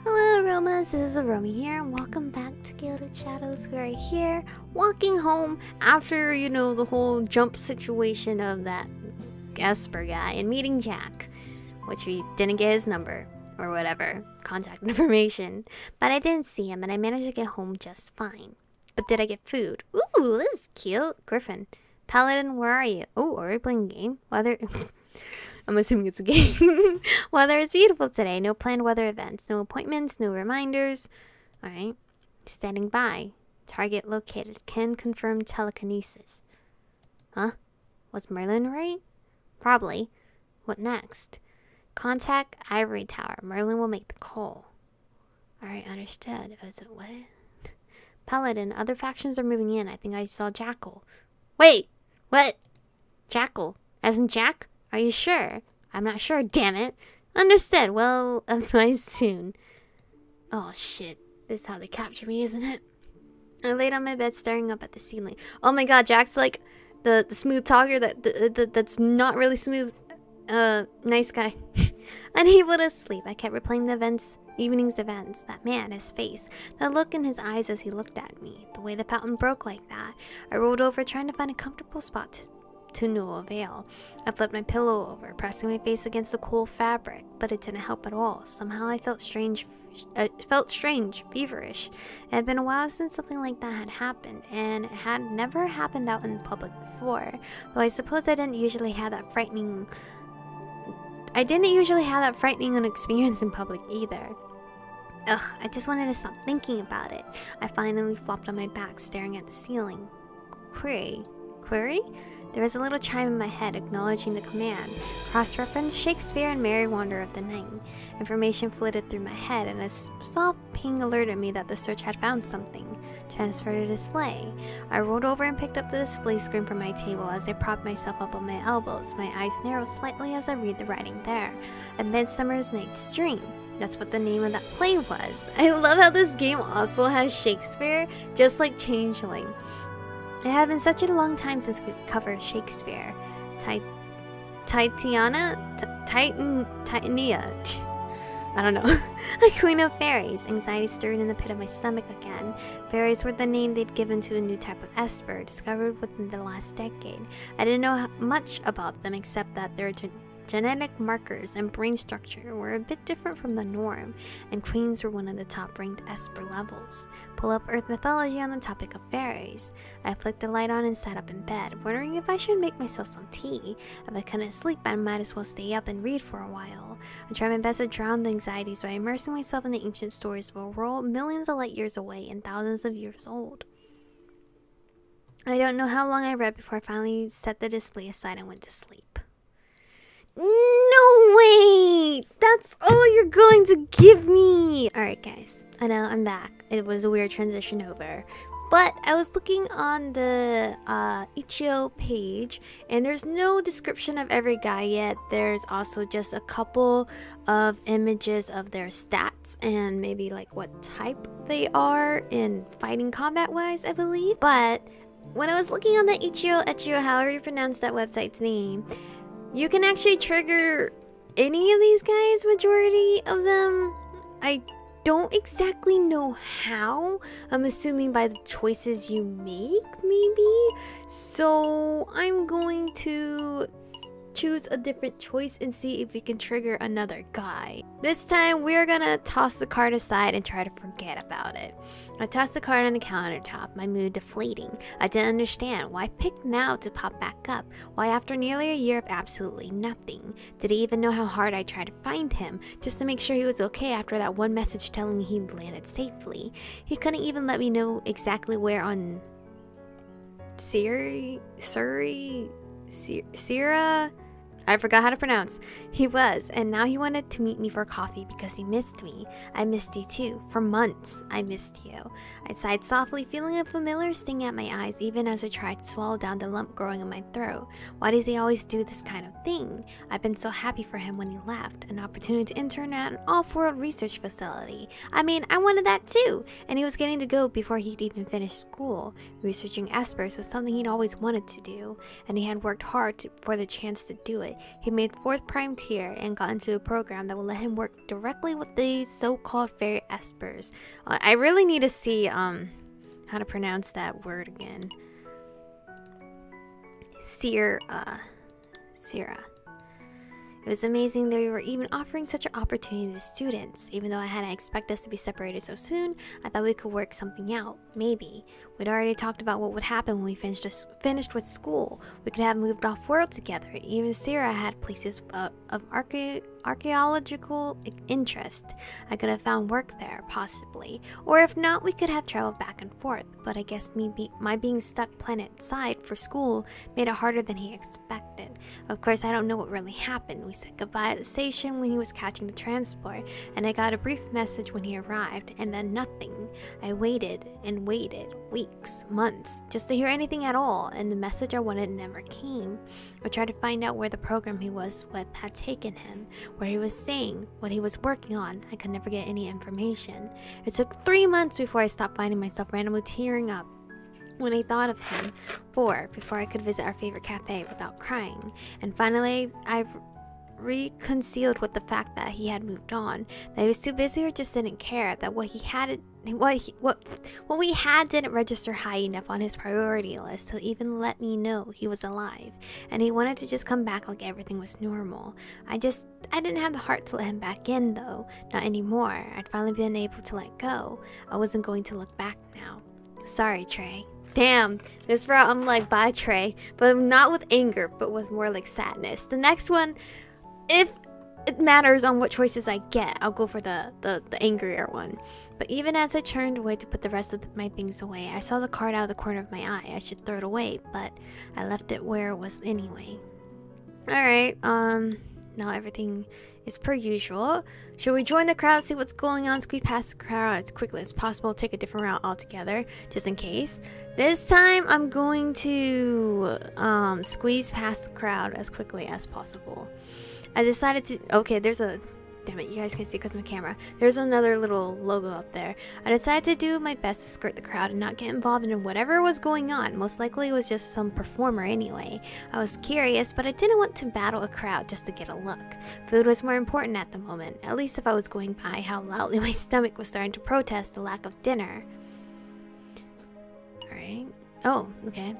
Hello Aromas, this is Aromie here, and welcome back to Gilded Shadows. We are here, walking home after, the whole jump situation of that Esper guy and meeting Jack, which we didn't get his number, or whatever, contact information. But I didn't see him, and I managed to get home just fine. But did I get food? Ooh, this is cute. Griffin. Paladin, where are you? Oh, are we playing a game? Weather... I'm assuming it's a game. Weather is beautiful today. No planned weather events. No appointments. No reminders. Alright. Standing by. Target located. Can confirm telekinesis. Huh? Was Merlin right? Probably. What next? Contact Ivory Tower. Merlin will make the call. Alright, understood. Is it what? Paladin. Other factions are moving in. I think I saw Jackal. Wait! What? Jackal? As in Jack? Are you sure? I'm not sure, damn it. Understood. Well, advise soon. Oh, shit. This is how they capture me, isn't it? I laid on my bed staring up at the ceiling. Oh my god, Jack's like the smooth talker that's not really smooth. Nice guy. Unable to sleep, I kept replaying the evening's events. That man, his face, that look in his eyes as he looked at me. The way the fountain broke like that. I rolled over trying to find a comfortable spot to no avail. I flipped my pillow over, pressing my face against the cool fabric, but it didn't help at all. Somehow I felt strange, feverish. It had been a while since something like that had happened, and it had never happened out in public before. Though I suppose I didn't usually have that frightening experience in public either. Ugh, I just wanted to stop thinking about it. I finally flopped on my back, staring at the ceiling. Query? There was a little chime in my head acknowledging the command. Cross-reference Shakespeare and Merry Wander of the Night. Information flitted through my head, and a soft ping alerted me that the search had found something. Transfer to display. I rolled over and picked up the display screen from my table as I propped myself up on my elbows. My eyes narrowed slightly as I read the writing there. A Midsummer's Night's Dream. That's what the name of that play was. I love how this game also has Shakespeare, just like Changeling. It had been such a long time since we covered Shakespeare. Titania? I don't know. A queen of fairies. Anxiety stirred in the pit of my stomach again. Fairies were the name they'd given to a new type of Esper, discovered within the last decade. I didn't know much about them except that their genetic markers and brain structure were a bit different from the norm, and queens were one of the top-ranked Esper levels. Pull up Earth mythology on the topic of fairies. I flicked the light on and sat up in bed, wondering if I should make myself some tea. If I couldn't sleep, I might as well stay up and read for a while. I tried my best to drown the anxieties by immersing myself in the ancient stories of a world millions of light years away and thousands of years old. I don't know how long I read before I finally set the display aside and went to sleep. No way! That's all you're going to give me! Alright guys, I know, I'm back. It was a weird transition over. But I was looking on the itch.io page, and there's no description of every guy yet. There's also just a couple of images of their stats and maybe like what type they are in fighting combat wise, I believe. But when I was looking on the itch.io, however you pronounce that website's name, you can actually trigger any of these guys, majority of them. I don't exactly know how. I'm assuming by the choices you make, maybe. So I'm going to choose a different choice and see if we can trigger another guy. This time we're gonna toss the card aside and try to forget about it. I tossed the card on the countertop, my mood deflating. I didn't understand why pick now to pop back up. Why after nearly a year of absolutely nothing? Did he even know how hard I tried to find him just to make sure he was okay after that one message telling me he'd landed safely? He couldn't even let me know exactly where on Sierra? I forgot how to pronounce. He was, and now he wanted to meet me for coffee because he missed me. I missed you too. For months, I missed you. I sighed softly, feeling a familiar sting at my eyes even as I tried to swallow down the lump growing in my throat. Why does he always do this kind of thing? I've been so happy for him when he left. An opportunity to intern at an off-world research facility. I mean, I wanted that too. And he was getting to go before he'd even finished school. Researching espers was something he'd always wanted to do, and he had worked hard for the chance to do it. it. He made 4th prime tier and got into a program that will let him work directly with these so-called fairy espers. I really need to see how to pronounce that word again. Sierra. It was amazing that we were even offering such an opportunity to students. Even though I hadn't expected us to be separated so soon, I thought we could work something out. Maybe. We'd already talked about what would happen when we finished with school. We could have moved off-world together. Even Sarah had places of archaeological interest. I could have found work there, possibly. Or if not, we could have traveled back and forth. But I guess my being stuck planet-side for school made it harder than he expected. Of course, I don't know what really happened. We said goodbye at the station when he was catching the transport, and I got a brief message when he arrived, and then nothing. I waited and waited, weeks, months, just to hear anything at all, and the message I wanted never came. I tried to find out where the program he was with had taken him, where he was staying, what he was working on. I could never get any information. It took 3 months before I stopped finding myself randomly tearing up when I thought of him, 4 before I could visit our favorite cafe without crying, and finally I reconciled with the fact that he had moved on, that he was too busy or just didn't care, that what we had didn't register high enough on his priority list to even let me know he was alive, and he wanted to just come back like everything was normal. I didn't have the heart to let him back in though, not anymore. I'd finally been able to let go. I wasn't going to look back now. Sorry, Trey. Damn, this route I'm like, bye Trey, but not with anger, but with more like sadness. The next one, if it matters on what choices I get, I'll go for the angrier one. But even as I turned away to put the rest of my things away, I saw the card out of the corner of my eye. I should throw it away, but I left it where it was anyway. Alright, now everything is per usual. Should we join the crowd, see what's going on, squeeze past the crowd as quickly as possible, take a different route altogether, just in case? This time, I'm going to squeeze past the crowd as quickly as possible. I decided to... Okay, there's a... Damn it, you guys can see because of the camera. There's another little logo up there. I decided to do my best to skirt the crowd and not get involved in whatever was going on. Most likely it was just some performer anyway. I was curious, but I didn't want to battle a crowd just to get a look. Food was more important at the moment, at least if I was going by how loudly my stomach was starting to protest the lack of dinner. Alright. Oh, okay.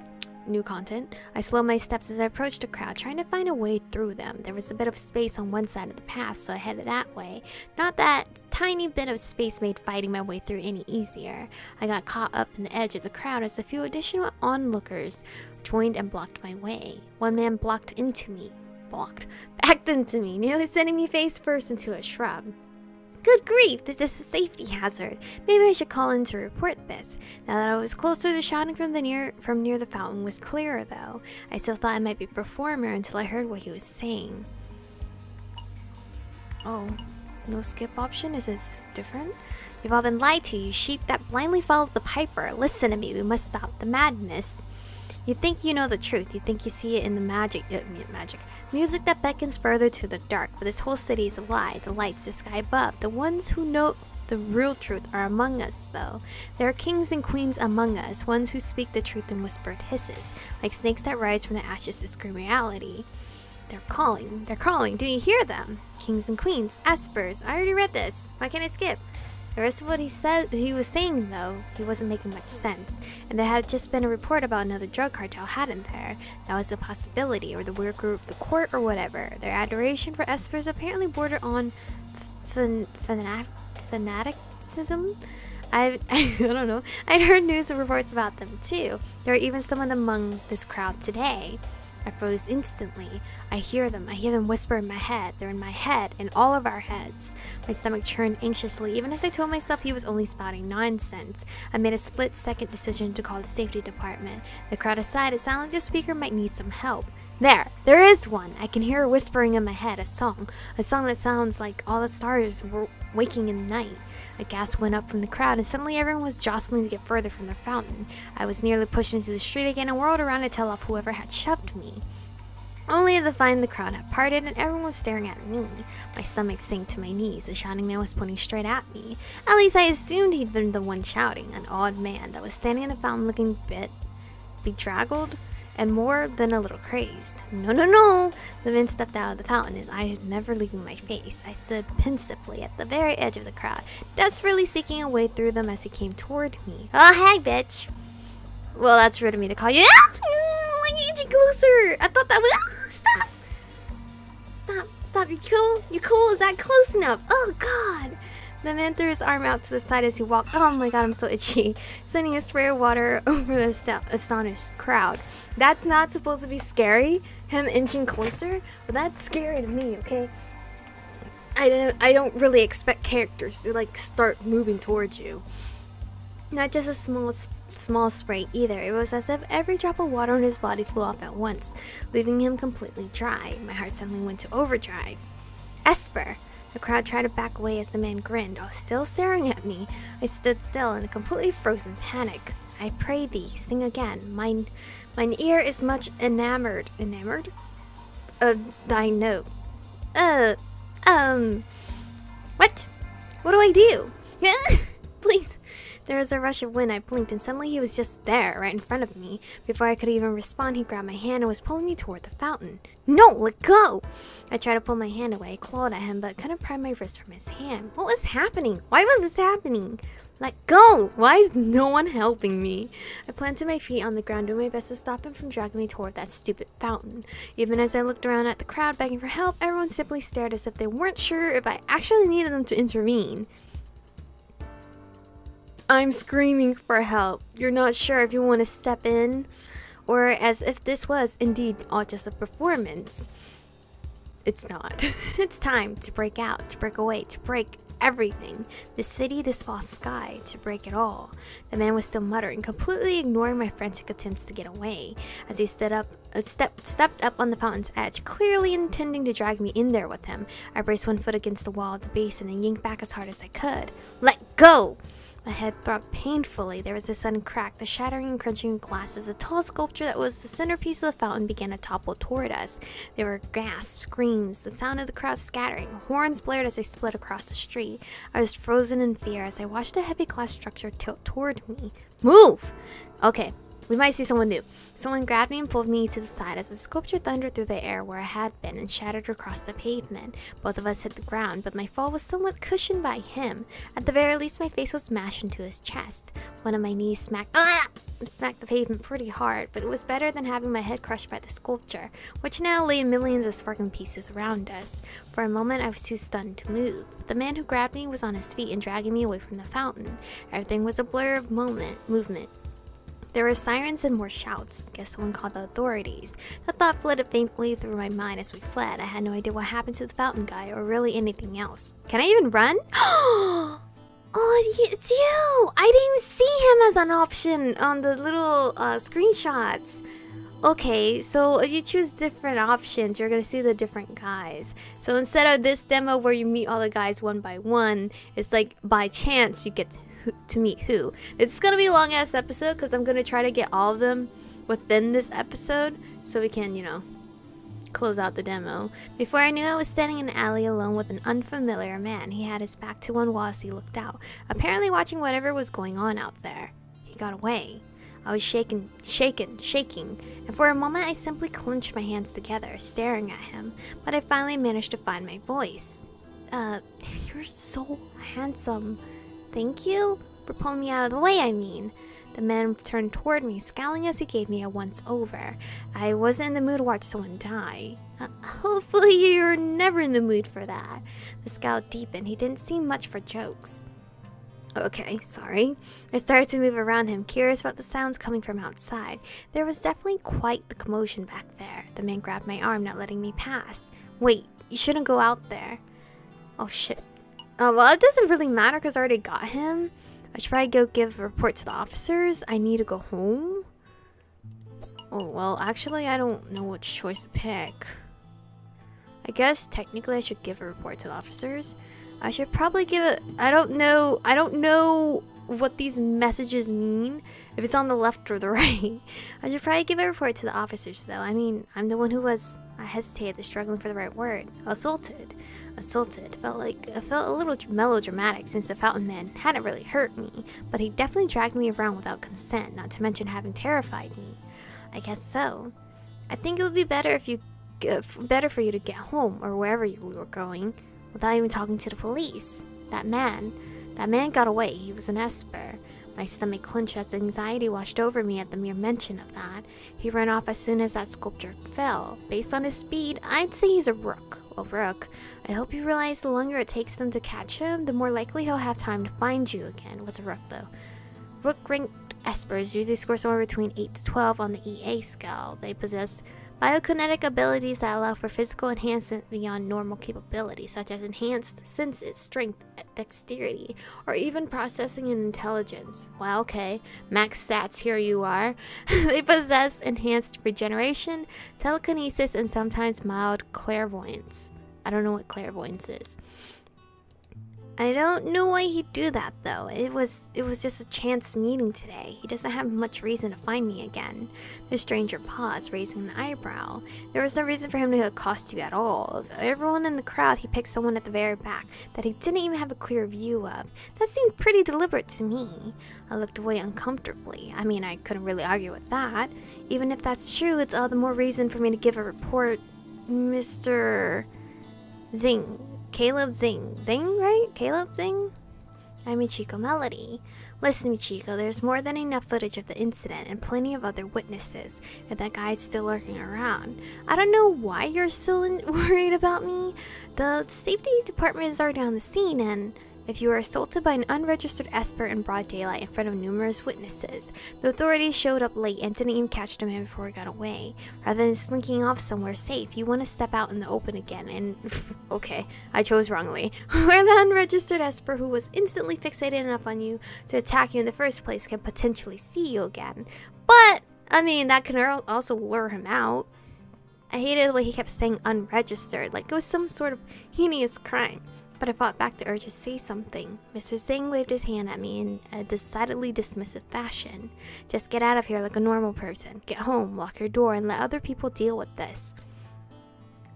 New content. I slowed my steps as I approached the crowd, trying to find a way through them. There was a bit of space on one side of the path, so I headed that way. Not that tiny bit of space made fighting my way through any easier. I got caught up in the edge of the crowd as a few additional onlookers joined and blocked my way. One man backed into me, nearly sending me face first into a shrub. Good grief, this is a safety hazard. Maybe I should call in to report this. Now that I was closer, the shouting from near the fountain was clearer though. I still thought I might be a performer until I heard what he was saying. Oh, no skip option? Is this different? You've all been lied to, you sheep that blindly followed the piper. Listen to me, we must stop the madness. You think you know the truth, you think you see it in the music that beckons further to the dark, but this whole city is a lie. The lights, the sky above, the ones who know the real truth are among us, though. There are kings and queens among us, ones who speak the truth in whispered hisses, like snakes that rise from the ashes to scream reality. They're calling, do you hear them? Kings and queens, espers, I already read this, why can't I skip? The rest of what he was saying, though, he wasn't making much sense, and there had just been a report about another drug cartel hadn't there. That was a possibility, or the weird group, the court, or whatever. Their adoration for espers apparently bordered on fanaticism. I don't know. I'd heard news and reports about them too. There are even some of them among this crowd today. I froze instantly. I hear them whisper in my head. They're in my head, in all of our heads. My stomach churned anxiously, even as I told myself he was only spouting nonsense. I made a split-second decision to call the safety department. The crowd aside, it sounded like the speaker might need some help. There is one! I can hear her whispering in my head, a song that sounds like all the stars were waking in the night. A gasp went up from the crowd, and suddenly everyone was jostling to get further from the fountain. I was nearly pushed into the street again and whirled around to tell off whoever had shoved me. Only to find the crowd had parted and everyone was staring at me. My stomach sank to my knees. The shouting man was pointing straight at me. At least I assumed he'd been the one shouting, an odd man that was standing in the fountain looking a bit bedraggled. and more than a little crazed. No, no, no! The man stepped out of the fountain, his eyes never leaving my face. I stood pensively at the very edge of the crowd, desperately seeking a way through them as he came toward me. Oh, hey, bitch! Well, that's rude of me to call you. Why are you getting closer? I thought that was... Stop! Stop, stop, you cool? You cool? Is that close enough? Oh, God! The man threw his arm out to the side as he walked. Oh my god, I'm so itchy. Sending a spray of water over the astonished crowd. That's not supposed to be scary. Him inching closer? But that's scary to me, okay? I don't really expect characters to like start moving towards you. Not just a small spray either. It was as if every drop of water on his body flew off at once, leaving him completely dry. My heart suddenly went to overdrive. Esper! The crowd tried to back away as the man grinned, still staring at me. I stood still in a completely frozen panic. I pray thee, sing again. Mine ear is much enamored of thy note. What? What do I do? Please. There was a rush of wind. I blinked, and suddenly he was just there, right in front of me. Before I could even respond, he grabbed my hand and was pulling me toward the fountain. No, let go! I tried to pull my hand away, clawed at him, but couldn't pry my wrist from his hand. What was happening? Why was this happening? Let go! Why is no one helping me? I planted my feet on the ground, doing my best to stop him from dragging me toward that stupid fountain. Even as I looked around at the crowd begging for help, everyone simply stared as if they weren't sure if I actually needed them to intervene. I'm screaming for help. You're not sure if you want to step in, or as if this was indeed all just a performance. It's not. It's time to break out, to break away, to break everything. This city, this false sky, to break it all. The man was still muttering, completely ignoring my frantic attempts to get away. As he stepped up on the fountain's edge, clearly intending to drag me in there with him. I braced one foot against the wall of the basin and yanked back as hard as I could. Let go! My head throbbed painfully. There was a sudden crack, the shattering and crunching of glass as the tall sculpture that was the centerpiece of the fountain began to topple toward us. There were gasps, screams, the sound of the crowd scattering. Horns blared as they split across the street. I was frozen in fear as I watched a heavy glass structure tilt toward me. Move! Okay. We might see someone new. Someone grabbed me and pulled me to the side as the sculpture thundered through the air where I had been and shattered across the pavement. Both of us hit the ground, but my fall was somewhat cushioned by him. At the very least, my face was smashed into his chest. One of my knees smacked the pavement pretty hard, but it was better than having my head crushed by the sculpture, which now lay in millions of sparkling pieces around us. For a moment, I was too stunned to move. But the man who grabbed me was on his feet and dragging me away from the fountain. Everything was a blur of movement. There were sirens and more shouts. Guess someone called the authorities. The thought flitted faintly through my mind as we fled. I had no idea what happened to the fountain guy or really anything else. Can I even run? Oh, it's you! I didn't even see him as an option on the little screenshots. Okay, so if you choose different options, you're gonna see the different guys. So instead of this demo where you meet all the guys one by one, it's like by chance you get to meet who. It's gonna be a long ass episode because I'm gonna try to get all of them within this episode so we can, you know, close out the demo. Before I knew, I was standing in an alley alone with an unfamiliar man. He had his back to one wall as he looked out, apparently watching whatever was going on out there. He got away. I was shaking, and for a moment I simply clenched my hands together, staring at him, but I finally managed to find my voice. You're so handsome. Thank you for pulling me out of the way, I mean. The man turned toward me, scowling as he gave me a once-over. I wasn't in the mood to watch someone die. Hopefully you're never in the mood for that. The scowl deepened. He didn't seem much for jokes. Okay, sorry. I started to move around him, curious about the sounds coming from outside. There was definitely quite the commotion back there. The man grabbed my arm, not letting me pass. Wait, you shouldn't go out there. Oh shit. Well, it doesn't really matter because I already got him. I should probably go give a report to the officers. I need to go home. Oh, well, actually, I don't know which choice to pick. I guess technically I should give a report to the officers. I should probably give it. I don't know what these messages mean, if it's on the left or the right. I should probably give a report to the officers, though. I mean, I'm the one who was, I hesitated, struggling for the right word. Assaulted. It felt a little melodramatic since the fountain man hadn't really hurt me, but he definitely dragged me around without consent, not to mention having terrified me. I guess so. I think it would be better if you, better for you to get home or wherever you were going without even talking to the police. That man got away. He was an Esper. My stomach clenched as anxiety washed over me at the mere mention of that. He ran off as soon as that sculpture fell. Based on his speed, I'd say he's a rook. Well, rook. I hope you realize the longer it takes them to catch him, the more likely he'll have time to find you again. What's a rook, though? Rook-ranked Espers usually score somewhere between 8 to 12 on the EA scale. They possess biokinetic abilities that allow for physical enhancement beyond normal capabilities, such as enhanced senses, strength, dexterity, or even processing and intelligence. Well, okay, max stats, here you are. They possess enhanced regeneration, telekinesis, and sometimes mild clairvoyance. I don't know what clairvoyance is. I don't know why he'd do that though. It was just a chance meeting today. He doesn't have much reason to find me again. The stranger paused, raising an eyebrow. There was no reason for him to accost you at all. Of everyone in the crowd, he picked someone at the very back that he didn't even have a clear view of. That seemed pretty deliberate to me. I looked away uncomfortably. I mean, I couldn't really argue with that. Even if that's true, it's all the more reason for me to give a report. Mr. Zing. Caleb Zing. Zing, right? Caleb Zing? I'm Michiko Melody. Listen, Michiko, there's more than enough footage of the incident and plenty of other witnesses, and that guy's still lurking around. I don't know why you're so worried about me. The safety department is already on the scene, and if you were assaulted by an unregistered Esper in broad daylight in front of numerous witnesses, the authorities showed up late and didn't even catch the man before he got away. Rather than slinking off somewhere safe, you want to step out in the open again and... okay, I chose wrongly. Where the unregistered Esper who was instantly fixated enough on you to attack you in the first place can potentially see you again. But, I mean, that can also lure him out. I hated the way he kept saying unregistered, like it was some sort of heinous crime. But I fought back the urge to say something. Mr. Zing waved his hand at me in a decidedly dismissive fashion. Just get out of here like a normal person. Get home, lock your door, and let other people deal with this.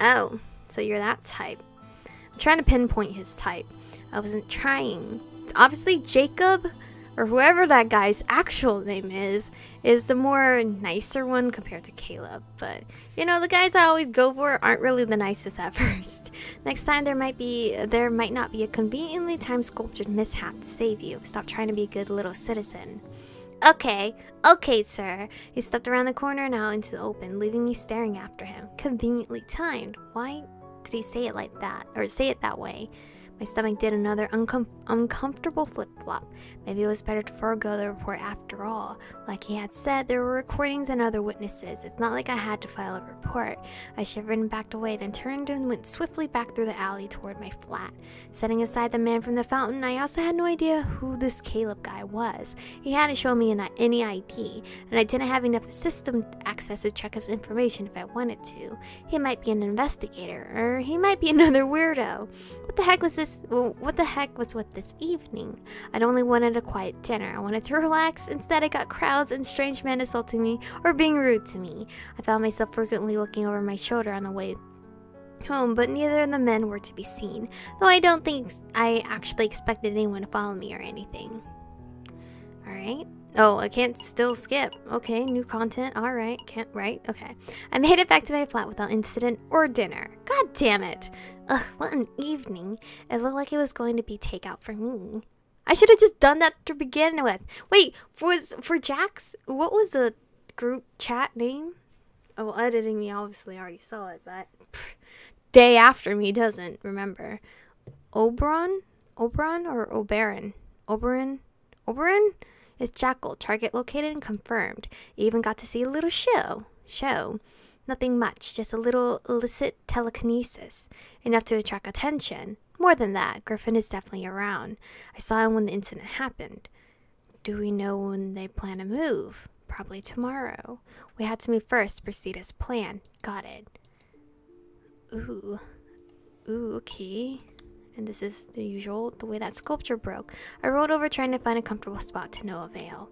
Oh, so you're that type. I'm trying to pinpoint his type. I wasn't trying. Obviously, Jacob, or whoever that guy's actual name is the more nicer one compared to Caleb. But, you know, the guys I always go for aren't really the nicest at first. Next time there might not be a conveniently timed sculptured mishap to save you. Stop trying to be a good little citizen. Okay, sir. He stepped around the corner and out into the open, leaving me staring after him. Conveniently timed. Why did he say it like that, or say it that way? My stomach did another uncomfortable flip-flop. Maybe it was better to forego the report after all. Like he had said, there were recordings and other witnesses. It's not like I had to file a report. I shivered and backed away, then turned and went swiftly back through the alley toward my flat. Setting aside the man from the fountain, I also had no idea who this Caleb guy was. He hadn't shown me any ID, and I didn't have enough system access to check his information if I wanted to. He might be an investigator, or he might be another weirdo. What the heck was this? What the heck was with this evening? I'd only wanted a quiet dinner. I wanted to relax. Instead, I got crowds and strange men assaulting me or being rude to me. I found myself frequently looking over my shoulder on the way home, but neither of the men were to be seen, though I don't think I actually expected anyone to follow me or anything. Alright. Oh, I can't still skip. Okay, new content. Alright, can't, right? Okay. I made it back to my flat without incident or dinner. God damn it. Ugh, what an evening. It looked like it was going to be takeout for me. I should have just done that to begin with. Wait, for Jax, what was the group chat name? Oh, well, editing me obviously already saw it, but day after me doesn't remember. Oberon or Oberon? Oberon? It's Jackal. Target located and confirmed. You even got to see a little show. Nothing much, just a little illicit telekinesis. Enough to attract attention. More than that, Griffin is definitely around. I saw him when the incident happened. Do we know when they plan to move? Probably tomorrow. We had to move first, proceed as planned. Got it. Ooh, okay. And this is the usual, the way that sculpture broke. I rolled over trying to find a comfortable spot to no avail.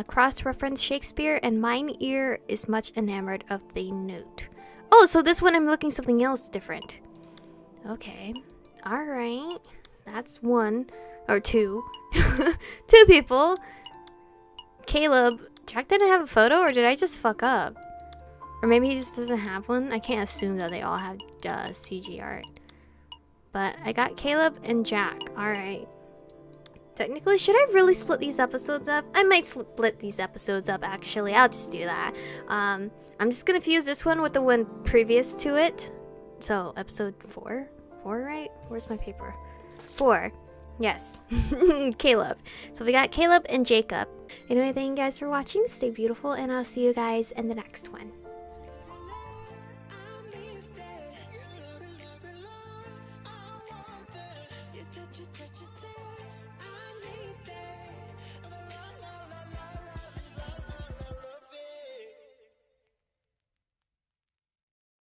Cross-reference Shakespeare, and mine ear is much enamored of the note. Oh, so this one I'm looking something else different. Okay. Alright. That's one. Or two. Two people. Caleb Jack didn't have a photo, or did I just fuck up? Or maybe he just doesn't have one? I can't assume that they all have CG art. But I got Caleb and Jack. Alright. Technically, should I really split these episodes up? I might split these episodes up, actually. I'll just do that. I'm just gonna fuse this one with the one previous to it. So, episode 4? 4, right? Where's my paper? 4. Yes. Caleb. So we got Caleb and Jacob. Anyway, thank you guys for watching. Stay beautiful, and I'll see you guys in the next one. Touch it,